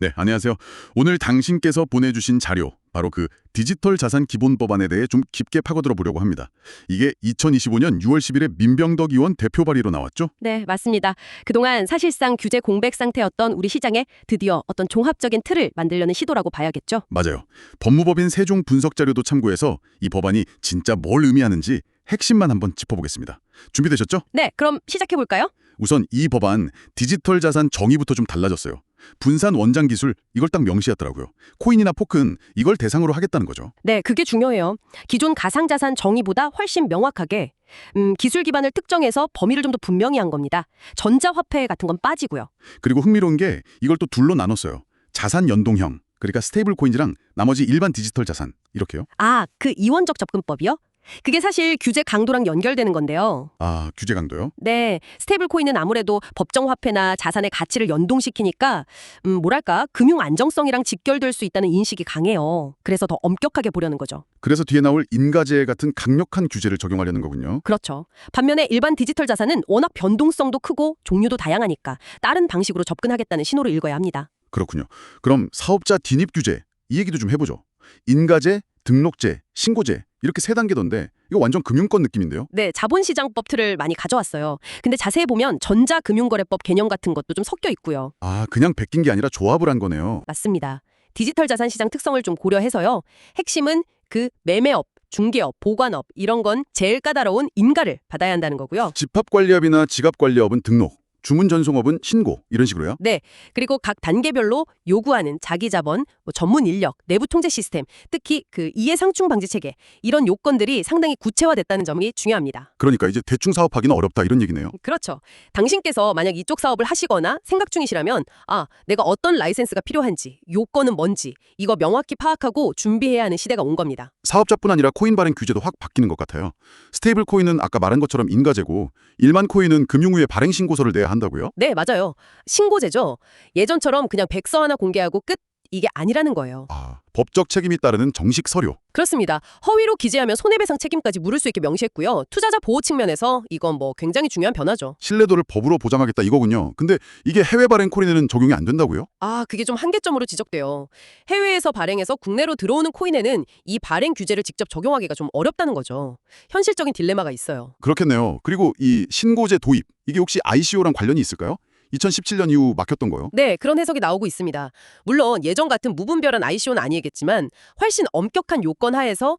네, 안녕하세요. 오늘 당신께서 보내주신 자료, 바로 그 디지털 자산 기본 법안에 대해 좀 깊게 파고들어 보려고 합니다. 이게 2025년 6월 10일에 민병덕 의원 대표 발의로 나왔죠? 네, 맞습니다. 그동안 사실상 규제 공백 상태였던 우리 시장에 드디어 어떤 종합적인 틀을 만들려는 시도라고 봐야겠죠. 맞아요. 법무법인 세종 분석 자료도 참고해서 이 법안이 진짜 뭘 의미하는지 핵심만 한번 짚어보겠습니다. 준비되셨죠? 네, 그럼 시작해볼까요? 우선 이 법안 디지털 자산 정의부터 좀 달라졌어요. 분산 원장 기술 이걸 딱 명시했더라고요. 코인이나 포크는 이걸 대상으로 하겠다는 거죠. 네, 그게 중요해요. 기존 가상자산 정의보다 훨씬 명확하게 기술 기반을 특정해서 범위를 좀 더 분명히 한 겁니다. 전자화폐 같은 건 빠지고요. 그리고 흥미로운 게 이걸 또 둘로 나눴어요. 자산 연동형, 그러니까 스테이블 코인이랑 나머지 일반 디지털 자산 이렇게요. 아, 그 이원적 접근법이요? 그게 사실 규제 강도랑 연결되는 건데요. 아, 규제 강도요? 네, 스테이블 코인은 아무래도 법정 화폐나 자산의 가치를 연동시키니까 뭐랄까 금융 안정성이랑 직결될 수 있다는 인식이 강해요. 그래서 더 엄격하게 보려는 거죠. 그래서 뒤에 나올 인가제 같은 강력한 규제를 적용하려는 거군요. 그렇죠. 반면에 일반 디지털 자산은 워낙 변동성도 크고 종류도 다양하니까 다른 방식으로 접근하겠다는 신호를 읽어야 합니다. 그렇군요. 그럼 사업자 진입 규제 이 얘기도 좀 해보죠. 인가제, 등록제, 신고제 이렇게 세 단계던데 이거 완전 금융권 느낌인데요? 네, 자본시장법 틀을 많이 가져왔어요. 근데 자세히 보면 전자금융거래법 개념 같은 것도 좀 섞여 있고요. 아, 그냥 베낀 게 아니라 조합을 한 거네요. 맞습니다. 디지털 자산 시장 특성을 좀 고려해서요. 핵심은 그 매매업, 중개업, 보관업 이런 건 제일 까다로운 인가를 받아야 한다는 거고요. 집합관리업이나 지갑관리업은 등록, 주문전송업은 신고 이런 식으로요? 네, 그리고 각 단계별로 요구하는 자기자본, 전문 인력, 내부 통제 시스템, 특히 그 이해상충 방지 체계 이런 요건들이 상당히 구체화됐다는 점이 중요합니다. 그러니까 이제 대충 사업하기는 어렵다 이런 얘기네요. 그렇죠. 당신께서 만약 이쪽 사업을 하시거나 생각 중이시라면 내가 어떤 라이센스가 필요한지, 요건은 뭔지 이거 명확히 파악하고 준비해야 하는 시대가 온 겁니다. 사업자뿐 아니라 코인 발행 규제도 확 바뀌는 것 같아요. 스테이블 코인은 아까 말한 것처럼 인가제고 일반 코인은 금융위에 발행 신고서를 내야 한다고요? 네, 맞아요. 신고제죠. 예전처럼 그냥 백서 하나 공개하고 끝 이게 아니라는 거예요. 아, 법적 책임이 따르는 정식 서류. 그렇습니다. 허위로 기재하면 손해배상 책임까지 물을 수 있게 명시했고요. 투자자 보호 측면에서 이건 굉장히 중요한 변화죠. 신뢰도를 법으로 보장하겠다 이거군요. 근데 이게 해외 발행 코인에는 적용이 안 된다고요? 그게 좀 한계점으로 지적돼요. 해외에서 발행해서 국내로 들어오는 코인에는 이 발행 규제를 직접 적용하기가 좀 어렵다는 거죠. 현실적인 딜레마가 있어요. 그렇겠네요. 그리고 이 신고제 도입, 이게 혹시 ICO랑 관련이 있을까요? 2017년 이후 막혔던 거요? 네, 그런 해석이 나오고 있습니다. 물론 예전 같은 무분별한 ICO는 아니겠지만 훨씬 엄격한 요건 하에서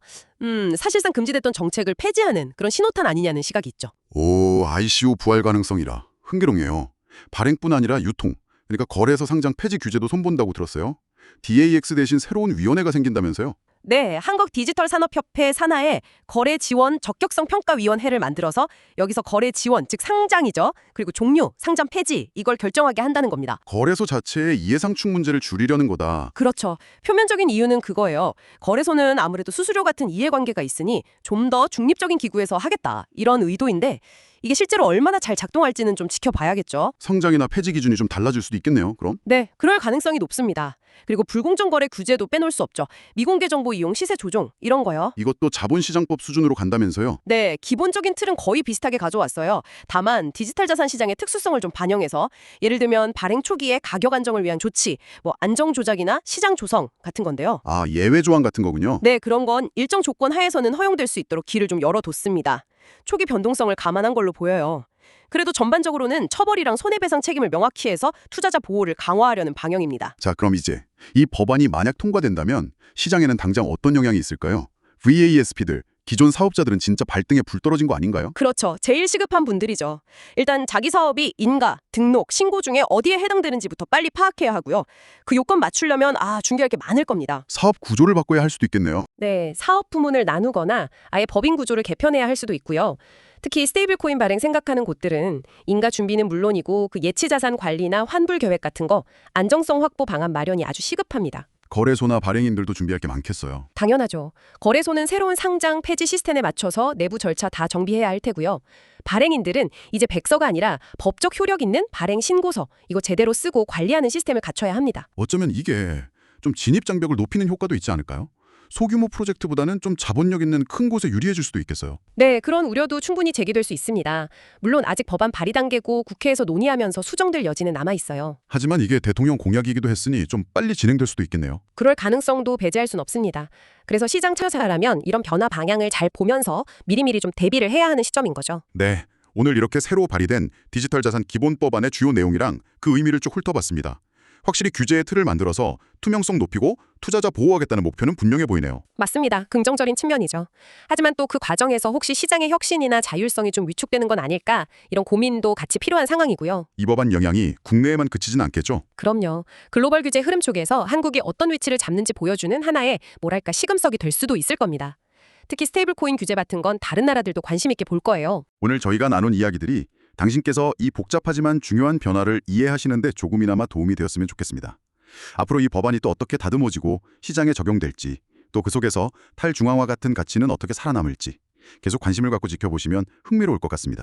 사실상 금지됐던 정책을 폐지하는 그런 신호탄 아니냐는 시각이 있죠. 오, ICO 부활 가능성이라. 흥미롭네요. 발행뿐 아니라 유통, 그러니까 거래소 상장 폐지 규제도 손본다고 들었어요. DAX 대신 새로운 위원회가 생긴다면서요? 네, 한국디지털산업협회 산하에 거래지원 적격성평가위원회를 만들어서 여기서 거래지원, 즉 상장이죠. 그리고 종료, 상장 폐지 이걸 결정하게 한다는 겁니다. 거래소 자체의 이해상충 문제를 줄이려는 거다. 그렇죠. 표면적인 이유는 그거예요. 거래소는 아무래도 수수료 같은 이해관계가 있으니 좀 더 중립적인 기구에서 하겠다. 이런 의도인데 이게 실제로 얼마나 잘 작동할지는 좀 지켜봐야겠죠. 성장이나 폐지 기준이 좀 달라질 수도 있겠네요, 그럼? 네, 그럴 가능성이 높습니다. 그리고 불공정 거래 규제도 빼놓을 수 없죠. 미공개 정보 이용 시세 조종 이런 거요. 이것도 자본시장법 수준으로 간다면서요? 네, 기본적인 틀은 거의 비슷하게 가져왔어요. 다만 디지털 자산 시장의 특수성을 좀 반영해서 예를 들면 발행 초기에 가격 안정을 위한 조치, 안정 조작이나 시장 조성 같은 건데요. 아, 예외 조항 같은 거군요. 네, 그런 건 일정 조건 하에서는 허용될 수 있도록 길을 좀 열어뒀습니다. 초기 변동성을 감안한 걸로 보여요. 그래도 전반적으로는 처벌이랑 손해배상 책임을 명확히 해서 투자자 보호를 강화하려는 방향입니다. 자, 그럼 이제 이 법안이 만약 통과된다면 시장에는 당장 어떤 영향이 있을까요? VASP들, 기존 사업자들은 진짜 발등에 불 떨어진 거 아닌가요? 그렇죠. 제일 시급한 분들이죠. 일단 자기 사업이 인가, 등록, 신고 중에 어디에 해당되는지부터 빨리 파악해야 하고요. 그 요건 맞추려면 준비할 게 많을 겁니다. 사업 구조를 바꿔야 할 수도 있겠네요. 네, 사업 부문을 나누거나 아예 법인 구조를 개편해야 할 수도 있고요. 특히 스테이블 코인 발행 생각하는 곳들은 인가 준비는 물론이고 그 예치 자산 관리나 환불 계획 같은 거 안정성 확보 방안 마련이 아주 시급합니다. 거래소나 발행인들도 준비할 게 많겠어요. 당연하죠. 거래소는 새로운 상장 폐지 시스템에 맞춰서 내부 절차 다 정비해야 할 테고요. 발행인들은 이제 백서가 아니라 법적 효력 있는 발행 신고서 이거 제대로 쓰고 관리하는 시스템을 갖춰야 합니다. 어쩌면 이게 좀 진입 장벽을 높이는 효과도 있지 않을까요? 소규모 프로젝트보다는 좀 자본력 있는 큰 곳에 유리해질 수도 있겠어요. 네, 그런 우려도 충분히 제기될 수 있습니다. 물론 아직 법안 발의 단계고 국회에서 논의하면서 수정될 여지는 남아 있어요. 하지만 이게 대통령 공약이기도 했으니 좀 빨리 진행될 수도 있겠네요. 그럴 가능성도 배제할 순 없습니다. 그래서 시장 참여자라면 이런 변화 방향을 잘 보면서 미리미리 좀 대비를 해야 하는 시점인 거죠. 네, 오늘 이렇게 새로 발의된 디지털 자산 기본법안의 주요 내용이랑 그 의미를 쭉 훑어봤습니다. 확실히 규제의 틀을 만들어서 투명성 높이고 투자자 보호하겠다는 목표는 분명해 보이네요. 맞습니다. 긍정적인 측면이죠. 하지만 또 그 과정에서 혹시 시장의 혁신이나 자율성이 좀 위축되는 건 아닐까 이런 고민도 같이 필요한 상황이고요. 이 법안 영향이 국내에만 그치진 않겠죠? 그럼요. 글로벌 규제 흐름 쪽에서 한국이 어떤 위치를 잡는지 보여주는 하나의 뭐랄까 시금석이 될 수도 있을 겁니다. 특히 스테이블 코인 규제 같은 건 다른 나라들도 관심 있게 볼 거예요. 오늘 저희가 나눈 이야기들이 당신께서 이 복잡하지만 중요한 변화를 이해하시는데 조금이나마 도움이 되었으면 좋겠습니다. 앞으로 이 법안이 또 어떻게 다듬어지고 시장에 적용될지, 또 그 속에서 탈중앙화 같은 가치는 어떻게 살아남을지 계속 관심을 갖고 지켜보시면 흥미로울 것 같습니다.